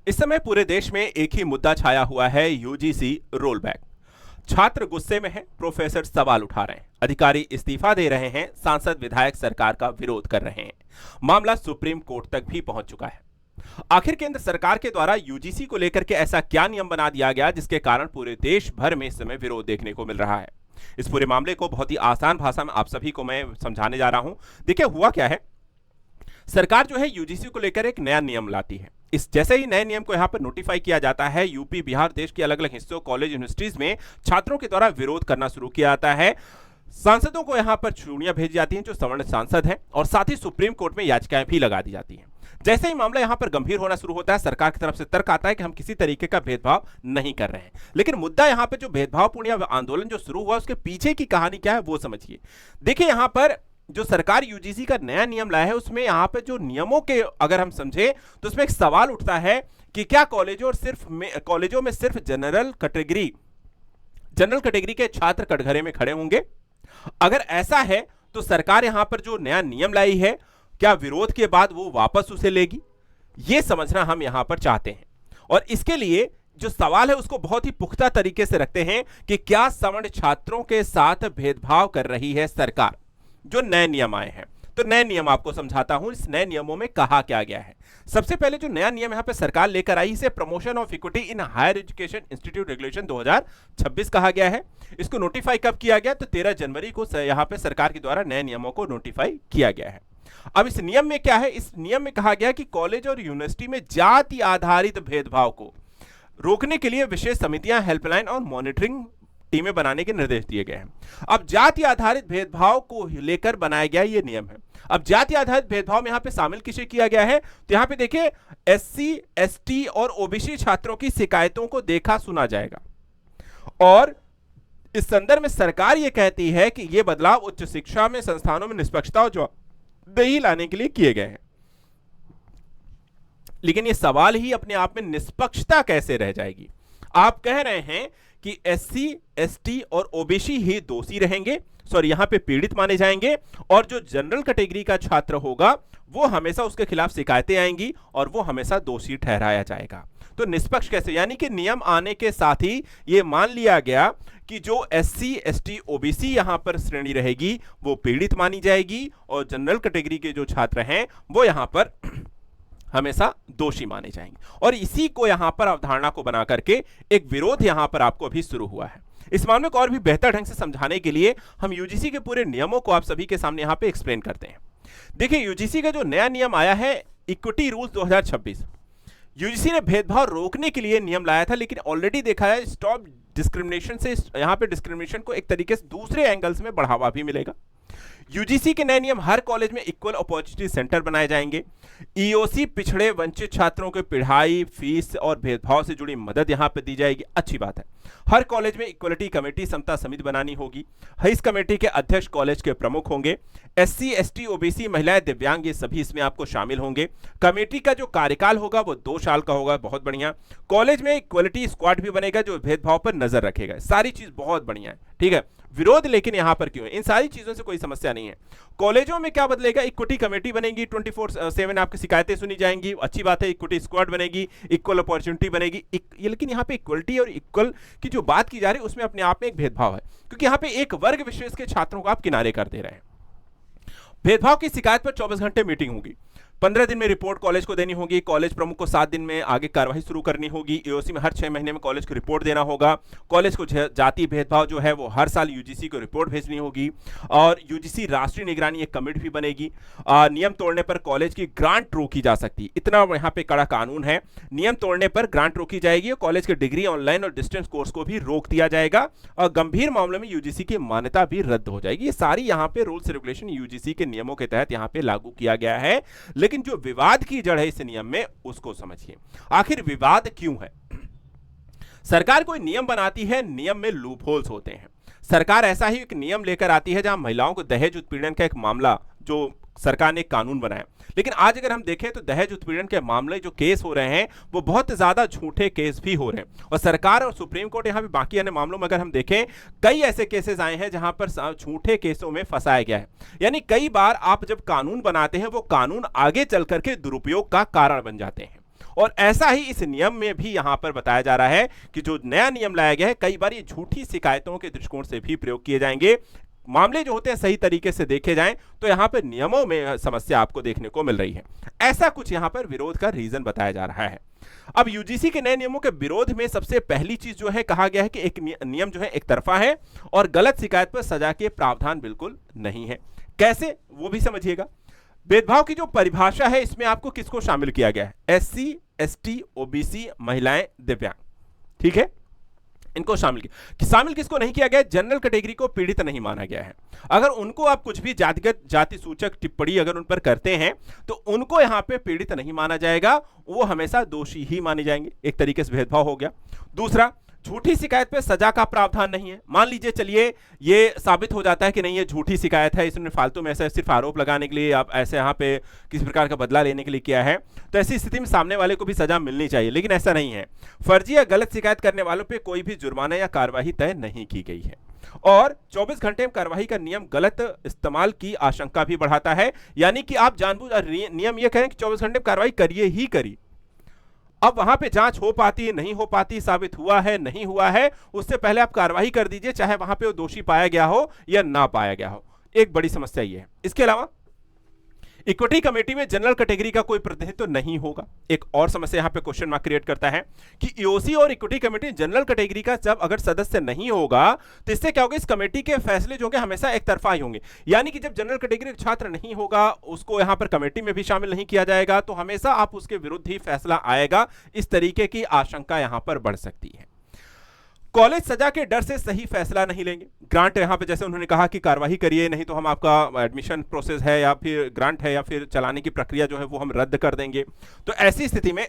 इस समय पूरे देश में एक ही मुद्दा छाया हुआ है, यूजीसी रोलबैक। छात्र गुस्से में हैं, प्रोफेसर सवाल उठा रहे हैं, अधिकारी इस्तीफा दे रहे हैं, सांसद विधायक सरकार का विरोध कर रहे हैं। मामला सुप्रीम कोर्ट तक भी पहुंच चुका है। आखिर केंद्र सरकार के द्वारा यूजीसी को लेकर के ऐसा क्या नियम बना दिया गया जिसके कारण पूरे देश भर में इस समय विरोध देखने को मिल रहा है। इस पूरे मामले को बहुत ही आसान भाषा में आप सभी को मैं समझाने जा रहा हूं। देखिए हुआ क्या है, सरकार जो है यूजीसी को लेकर एक नया नियम लाती है। इस जैसे ही नए नियम को यहाँ पर नोटिफाई किया जाता है, यूपी बिहार देश के अलग अलग हिस्सों कॉलेज यूनिवर्सिटीज में छात्रों के द्वारा विरोध करना शुरू किया जाता है। सांसदों को यहाँ पर चूड़ियां भेजी जाती हैं जो सवर्ण सांसद हैं, और साथ ही सुप्रीम कोर्ट में याचिकाएं भी लगा दी जाती हैं। जैसे ही मामला यहाँ पर गंभीर होना शुरू होता है, सरकार की तरफ से तर्क आता है कि हम किसी तरीके का भेदभाव नहीं कर रहे हैं। लेकिन मुद्दा यहाँ पे जो भेदभावपूर्ण आंदोलन जो शुरू हुआ उसके पीछे की कहानी क्या है वो समझिए। देखिए यहाँ पर जो सरकार यूजीसी का नया नियम लाया है उसमें यहाँ पे जो नियमों के अगर हम समझे तो उसमें एक सवाल उठता है कि क्या कॉलेजों में सिर्फ जनरल कैटेगरी के छात्र कटघरे में खड़े होंगे। अगर ऐसा है तो सरकार यहां पर जो नया नियम लाई है क्या विरोध के बाद वो वापस उसे लेगी, ये समझना हम यहां पर चाहते हैं। और इसके लिए जो सवाल है उसको बहुत ही पुख्ता तरीके से रखते हैं कि क्या सवर्ण छात्रों के साथ भेदभाव कर रही है सरकार। जो नए नियम आए हैं तो नए नियम आपको समझाता हूं, इस नए नियमों में कहा क्या गया है। सबसे पहले जो नया नियम यहां पे सरकार लेकर आई इसे promotion of equity in higher education institute regulation 2026 कहा गया है। इसको नोटिफाई कब किया गया तो 13 जनवरी को यहां पे सरकार के द्वारा नए नियमों को नोटिफाई किया गया है। अब इस नियम में क्या है, इस नियम में कहा गया कि कॉलेज और यूनिवर्सिटी में जाति आधारित भेदभाव को रोकने के लिए विशेष समितियां, हेल्पलाइन और मॉनिटरिंग टीमें बनाने के निर्देश दिए गए हैं। अब जाति आधारित भेदभाव को लेकर बनाया गया ये नियम है। अब जाति आधारित भेदभाव में यहां पे शामिल किसे किया गया है तो यहां पे देखिए एससी, एसटी और ओबीसी छात्रों की शिकायतों को देखा सुना जाएगा। और इस संदर्भ में सरकार ये कहती है कि ये बदलाव उच्च शिक्षा में संस्थानों में निष्पक्षता और जवाबदेही लाने के लिए किए गए हैं। लेकिन ये सवाल ही अपने आप में निष्पक्षता कैसे रह जाएगी। आप कह रहे हैं कि एससी, एसटी और ओबीसी ही दोषी रहेंगे, यहां पे पीड़ित माने जाएंगे, और जो जनरल कैटेगरी का छात्र होगा वो हमेशा उसके खिलाफ शिकायतें आएंगी और वो हमेशा दोषी ठहराया जाएगा। तो निष्पक्ष कैसे, यानी कि नियम आने के साथ ही ये मान लिया गया कि जो एससी, एसटी, ओबीसी यहां पर श्रेणी रहेगी वो पीड़ित मानी जाएगी, और जनरल कैटेगरी के जो छात्र हैं वो यहां पर हमेशा दोषी माने जाएंगे। और इसी को यहां पर अवधारणा को बना करके एक विरोध यहां पर आपको अभी शुरू हुआ है। इस मामले को और भी बेहतर ढंग से समझाने के लिए हम यूजीसी के पूरे नियमों को आप सभी के सामने यहां पे एक्सप्लेन करते हैं। देखिए यूजीसी का जो नया नियम आया है इक्विटी रूल्स 2026, यूजीसी ने भेदभाव रोकने के लिए नियम लाया था, लेकिन ऑलरेडी देखा है स्टॉप डिस्क्रिमिनेशन से यहां पे डिस्क्रिमिनेशन को एक तरीके से दूसरे एंगल्स में बढ़ावा भी मिलेगा। यूजीसी के नए नियम हर कॉलेज में इक्वल अपॉर्चुनिटी सेंटर बनाए जाएंगे। ईओसी पिछड़े वंचित छात्रों के पढ़ाई, फीस और भेदभाव से जुड़ी मदद यहां पे दी जाएगी, अच्छी बात है। हर कॉलेज में इक्वलिटी कमेटी, समता समिति बनानी होगी। इस कमेटी के अध्यक्ष कॉलेज के प्रमुख होंगे। एससी, एसटी, ओबीसी, महिलाएं, दिव्यांग ये सभी इसमें आपको शामिल होंगे। कमेटी का जो कार्यकाल होगा वो 2 साल का होगा, बहुत बढ़िया। कॉलेज में इक्वलिटी स्क्वाड भी बनेगा जो भेदभाव पर नजर रखेगा। सारी चीज बहुत बढ़िया है, ठीक है। विरोध लेकिन यहां पर क्यों है, इन सारी चीजों से कोई समस्या नहीं है। कॉलेजों में क्या बदलेगा, इक्विटी कमेटी बनेगी, 24/7 आपकी शिकायतें सुनी जाएंगी, अच्छी बात है। इक्विटी स्क्वाड बनेगी, इक्वल अपॉर्चुनिटी बनेगी। लेकिन यहाँ पे इक्वलिटी और इक्वल की जो बात की जा रही है उसमें अपने आप में एक भेदभाव है, क्योंकि यहाँ पे एक वर्ग विशेष के छात्रों को आप किनारे कर दे रहे हैं। भेदभाव की शिकायत पर 24 घंटे मीटिंग होगी, 15 दिन में रिपोर्ट कॉलेज को देनी होगी। कॉलेज प्रमुख को 7 दिन में आगे कार्रवाई शुरू करनी होगी। ईओसी में हर 6 महीने में कॉलेज को रिपोर्ट देना होगा। कॉलेज को जाति भेदभाव जो है वो हर साल यूजीसी को रिपोर्ट भेजनी होगी। और यूजीसी राष्ट्रीय निगरानी एक कमेटी भी बनेगी। नियम तोड़ने पर कॉलेज की ग्रांट रोकी जा सकती, इतना यहाँ पे कड़ा कानून है। नियम तोड़ने पर ग्रांट रोकी जाएगी और कॉलेज के डिग्री, ऑनलाइन और डिस्टेंस कोर्स को भी रोक दिया जाएगा, और गंभीर मामलों में यूजीसी की मान्यता भी रद्द हो जाएगी। ये सारी यहाँ पे रूल्स रेगुलेशन यूजीसी के नियमों के तहत यहाँ पे लागू किया गया है। लेकिन जो विवाद की जड़ है इस नियम में उसको समझिए। आखिर विवाद क्यों है। सरकार कोई नियम बनाती है, नियम में लूप होल्स होते हैं। सरकार ऐसा ही एक नियम लेकर आती है जहां महिलाओं को दहेज उत्पीड़न का एक मामला जो सरकार ने कानून बनाया, लेकिन आज अगर हम देखें तो दहेज उत्पीड़न के मामले जो केस हो रहे हैं वो बहुत ज्यादा झूठे केस भी हो रहे हैं। और सरकार और सुप्रीम कोर्ट यहाँ पे बाकी अन्य मामलों में अगर हम देखें कई ऐसे केसेस आए हैं जहां पर झूठे केसों में फंसाया गया है। यानी कई बार आप जब कानून बनाते हैं वो कानून आगे चल करके दुरुपयोग का कारण बन जाते हैं। और ऐसा ही इस नियम में भी यहां पर बताया जा रहा है कि जो नया नियम लाया गया है, कई बार ये झूठी शिकायतों के दृष्टिकोण से भी प्रयोग किए जाएंगे। मामले जो होते हैं सही तरीके से देखे जाएं तो यहां पर नियमों में समस्या आपको देखने को मिल रही है। ऐसा कुछ यहां पर विरोध का रीजन बताया जा रहा है। अब यूजीसी के नए नियमों के विरोध में सबसे पहली चीज जो है, कहा गया है कि एक नियम जो है एक तरफा है और गलत शिकायत पर सजा के प्रावधान बिल्कुल नहीं है। कैसे, वो भी समझिएगा। भेदभाव की जो परिभाषा है, इसमें आपको किसको शामिल किया गया है? एससी, एसटी, ओबीसी, महिलाएं, दिव्यांग, ठीक है, इनको शामिल किया। शामिल किसको नहीं किया गया? जनरल कैटेगरी को पीड़ित नहीं माना गया है। अगर उनको आप कुछ भी जातिगत जाति सूचक टिप्पणी अगर उन पर करते हैं तो उनको यहां पे पीड़ित नहीं माना जाएगा, वो हमेशा दोषी ही माने जाएंगे। एक तरीके से भेदभाव हो गया। दूसरा, झूठी शिकायत पे सजा का प्रावधान नहीं है। मान लीजिए चलिए ये साबित हो जाता है कि नहीं ये झूठी शिकायत है, इसने फालतू में ऐसा सिर्फ आरोप लगाने के लिए, आप ऐसे यहाँ पे किसी प्रकार का बदला लेने के लिए किया है, तो ऐसी स्थिति में सामने वाले को भी सजा मिलनी चाहिए, लेकिन ऐसा नहीं है। फर्जी या गलत शिकायत करने वालों पे कोई भी जुर्माना या कार्रवाई तय नहीं की गई है। और 24 घंटे में कार्रवाई का नियम गलत इस्तेमाल की आशंका भी बढ़ाता है, यानी कि आप जानबूझ नियम ये कहें कि 24 घंटे में कार्रवाई करिए ही करिए। अब वहां पे जांच हो पाती है नहीं हो पाती, साबित हुआ है नहीं हुआ है, उससे पहले आप कार्रवाई कर दीजिए, चाहे वहां पे वो दोषी पाया गया हो या ना पाया गया हो। एक बड़ी समस्या ये है। इसके अलावा इक्विटी कमेटी में जनरल कैटेगरी का कोई प्रतिनिधित्व नहीं होगा। एक और समस्या यहां पे क्वेश्चन मार्क क्रिएट करता है कि ईओसी और इक्विटी कमेटी जनरल कैटेगरी का जब अगर सदस्य नहीं होगा तो इससे क्या होगा? इस कमेटी के फैसले जो होंगे हमेशा एक तरफा ही होंगे, यानी कि जब जनरल कैटेगरी का छात्र नहीं होगा, उसको यहां पर कमेटी में भी शामिल नहीं किया जाएगा, तो हमेशा आप उसके विरुद्ध ही फैसला आएगा। इस तरीके की आशंका यहां पर बढ़ सकती है। कॉलेज सजा के डर से सही फैसला नहीं लेंगे। ग्रांट यहां पे जैसे उन्होंने कहा कि कार्रवाई करिए, नहीं तो हम आपका एडमिशन प्रोसेस है या फिर ग्रांट है या फिर चलाने की प्रक्रिया जो है वो हम रद्द कर देंगे। तो ऐसी स्थिति में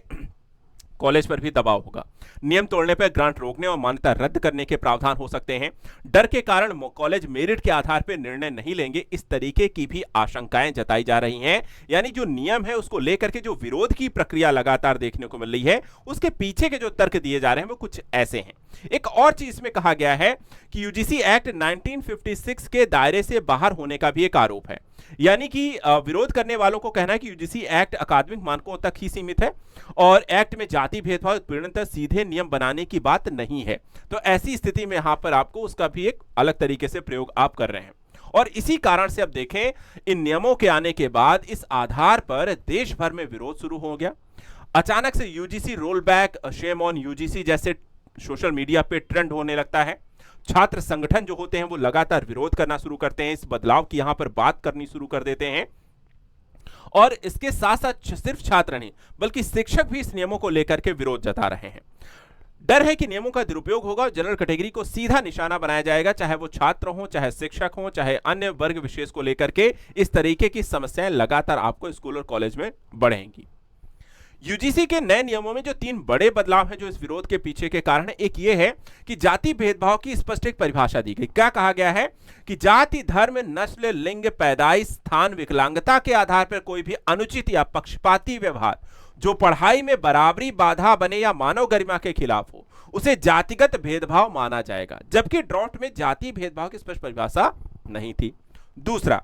कॉलेज पर भी दबाव होगा। नियम तोड़ने पर ग्रांट रोकने और मान्यता रद्द करने के प्रावधान हो सकते हैं। डर के कारण कॉलेज मेरिट के आधार पर निर्णय नहीं लेंगे, इस तरीके की भी आशंकाएं जताई जा रही हैं। यानी जो नियम है उसको लेकर के जो विरोध की प्रक्रिया लगातार देखने को मिल रही है, उसके पीछे के जो तर्क दिए जा रहे हैं वो कुछ ऐसे हैं। एक और चीज इसमें कहा गया है कि यूजीसी एक्ट 1956 के दायरे से बाहर होने का भी एक आरोप है। यानी कि विरोध करने वालों को कहना है कि यूजीसी एक्ट अकादमिक मानकों तक ही सीमित है और एक्ट में जाति भेदभाव उत्पीड़न तक सीधे नियम बनाने की बात नहीं है। तो ऐसी स्थिति में यहां पर आपको उसका भी एक अलग तरीके से प्रयोग आप कर रहे हैं। और इसी कारण से अब देखें, इन नियमों के आने के बाद इस आधार पर देश भर में विरोध शुरू हो गया। अचानक से UGC roll back, shame on UGC जैसे सोशल मीडिया पे ट्रेंड होने लगता है। छात्र संगठन जो होते हैं वो लगातार विरोध करना शुरू करते हैं, इस बदलाव की यहां पर बात करनी शुरू कर देते हैं। और इसके साथ साथ सिर्फ छात्र नहीं बल्कि शिक्षक भी इस नियमों को लेकर के विरोध जता रहे हैं। डर है कि नियमों का दुरुपयोग होगा और जनरल कैटेगरी को सीधा निशाना बनाया जाएगा, चाहे वो छात्र हो, चाहे शिक्षक हो, चाहे अन्य वर्ग विशेष को लेकर के इस तरीके की समस्याएं लगातार आपको स्कूल और कॉलेज में बढ़ेंगी। यूजीसी के नए नियमों में जो 3 बड़े बदलाव हैं जो इस विरोध के पीछे के कारण है, एक ये है कि जाति भेदभाव की स्पष्ट एक परिभाषा दी गई। क्या कहा गया है कि जाति, धर्म, नस्ल, लिंग, पैदाइश, स्थान, विकलांगता के आधार पर कोई भी अनुचित या पक्षपाती व्यवहार जो पढ़ाई में बराबरी बाधा बने या मानव गरिमा के खिलाफ हो, उसे जातिगत भेदभाव माना जाएगा। जबकि ड्राफ्ट में जाति भेदभाव की स्पष्ट परिभाषा नहीं थी। दूसरा,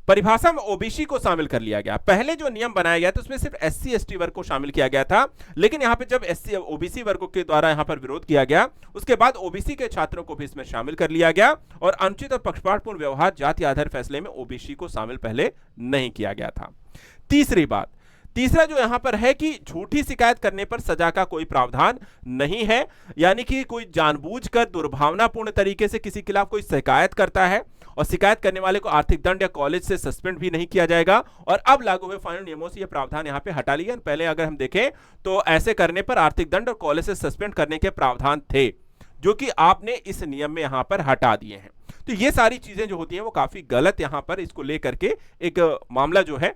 परिभाषा में ओबीसी को शामिल कर लिया गया। पहले जो नियम बनाया गया था उसमें सिर्फ एससी एसटी वर्ग को शामिल किया गया था, लेकिन यहां पे जब एससी ओबीसी वर्गों के द्वारा यहां पर विरोध किया गया, उसके बाद ओबीसी के छात्रों को भी इसमें शामिल कर लिया गया और अनुचित और पक्षपातपूर्ण व्यवहार जाति आधार फैसले में ओबीसी को शामिल पहले नहीं किया गया था। तीसरा जो यहां पर है कि झूठी शिकायत करने पर सजा का कोई प्रावधान नहीं है, यानी कि कोई जानबूझकर दुर्भावनापूर्ण तरीके से किसी के खिलाफ कोई शिकायत करता है और शिकायत करने वाले को आर्थिक दंड या कॉलेज से सस्पेंड भी नहीं किया जाएगा। और अब लागू हुए फाइनल नियमों से यह प्रावधान यहां पे हटा लिया। पहले अगर हम देखें तो ऐसे करने पर आर्थिक दंड और कॉलेज से सस्पेंड करने के प्रावधान थे, जो कि आपने इस नियम में यहां पर हटा दिए हैं। तो ये सारी चीजें जो होती हैं वो काफी गलत यहां पर इसको लेकर के एक मामला जो है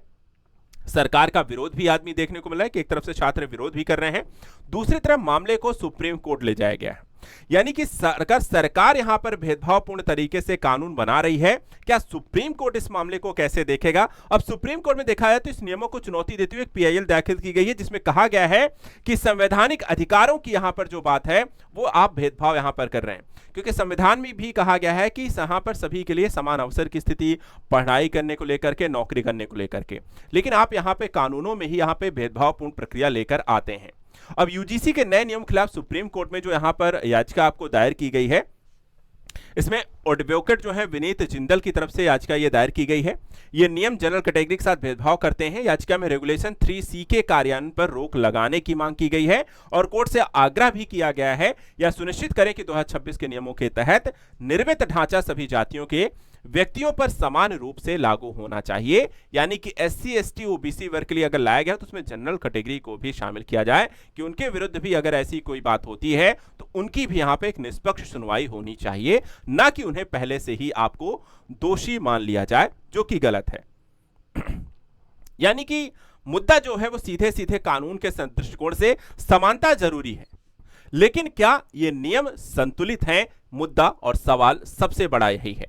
सरकार का विरोध भी आदमी देखने को मिला है कि एक तरफ से छात्र विरोध भी कर रहे हैं, दूसरी तरफ मामले को सुप्रीम कोर्ट ले जाया गया है। यानी कि सरकार यहां पर भेदभावपूर्ण तरीके से कानून बना रही है। क्या सुप्रीम कोर्ट इस मामले को कैसे देखेगा? अब सुप्रीम कोर्ट में देखा जाए तो इस नियमों को चुनौती देते हुए एक पीआईएल दाखिल की गई है, जिसमें कहा गया है कि संवैधानिक अधिकारों की यहां पर जो बात है वो आप भेदभाव यहां पर कर रहे हैं, क्योंकि संविधान में भी कहा गया है कि यहां पर सभी के लिए समान अवसर की स्थिति, पढ़ाई करने को लेकर के, नौकरी करने को लेकर के, लेकिन आप यहां पे कानूनों में ही यहां पे भेदभावपूर्ण प्रक्रिया लेकर आते हैं। अब यूजीसी के नए नियम खिलाफ सुप्रीम कोर्ट में जो यहां पर याचिका आपको दायर की गई है, इसमें एडवोकेट जो है विनीत जिंदल की तरफ से याचिका ये दायर की गई है। ये नियम जनरल कैटेगरी के साथ भेदभाव करते हैं। याचिका में रेगुलेशन 3C के कार्यान्वयन पर रोक लगाने की मांग की गई है और कोर्ट से आग्रह भी किया गया है या सुनिश्चित करें कि 2026 के नियमों के तहत निर्मित ढांचा सभी जातियों के व्यक्तियों पर समान रूप से लागू होना चाहिए। यानी कि SC ST OBC वर्ग के लिए अगर लाया गया तो उसमें जनरल कैटेगरी को भी शामिल किया जाए कि उनके विरुद्ध भी अगर ऐसी कोई बात होती है तो उनकी भी यहां पे एक निष्पक्ष सुनवाई होनी चाहिए, ना कि उन्हें पहले से ही आपको दोषी मान लिया जाए, जो कि गलत है। यानी कि मुद्दा जो है वो सीधे सीधे कानून के दृष्टिकोण से समानता जरूरी है, लेकिन क्या ये नियम संतुलित हैं? मुद्दा और सवाल सबसे बड़ा यही है।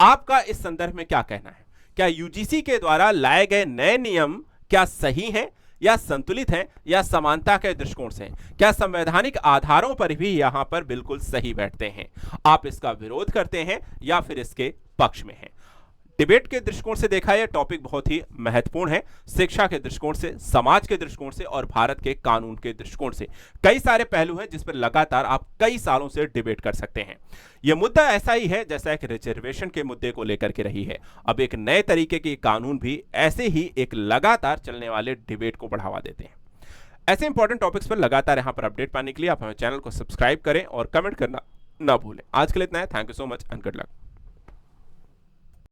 आपका इस संदर्भ में क्या कहना है? क्या यूजीसी के द्वारा लाए गए नए नियम क्या सही हैं या संतुलित हैं या समानता के दृष्टिकोण से क्या संवैधानिक आधारों पर भी यहां पर बिल्कुल सही बैठते हैं? आप इसका विरोध करते हैं या फिर इसके पक्ष में हैं? डिबेट के दृष्टिकोण से देखा यह टॉपिक बहुत ही महत्वपूर्ण है। शिक्षा के दृष्टिकोण से, समाज के दृष्टिकोण से और भारत के कानून के दृष्टिकोण से कई सारे पहलू हैं जिस पर लगातार आप कई सालों से डिबेट कर सकते हैं। यह मुद्दा ऐसा ही है जैसा एक रिजर्वेशन के मुद्दे को लेकर के रही है। अब एक नए तरीके के कानून भी ऐसे ही एक लगातार चलने वाले डिबेट को बढ़ावा देते हैं। ऐसे इंपॉर्टेंट टॉपिक्स पर लगातार यहां पर अपडेट पाने के लिए आप हमारे चैनल को सब्सक्राइब करें और कमेंट करना ना भूलें। आज के लिए इतना है। Thank you so much and good luck.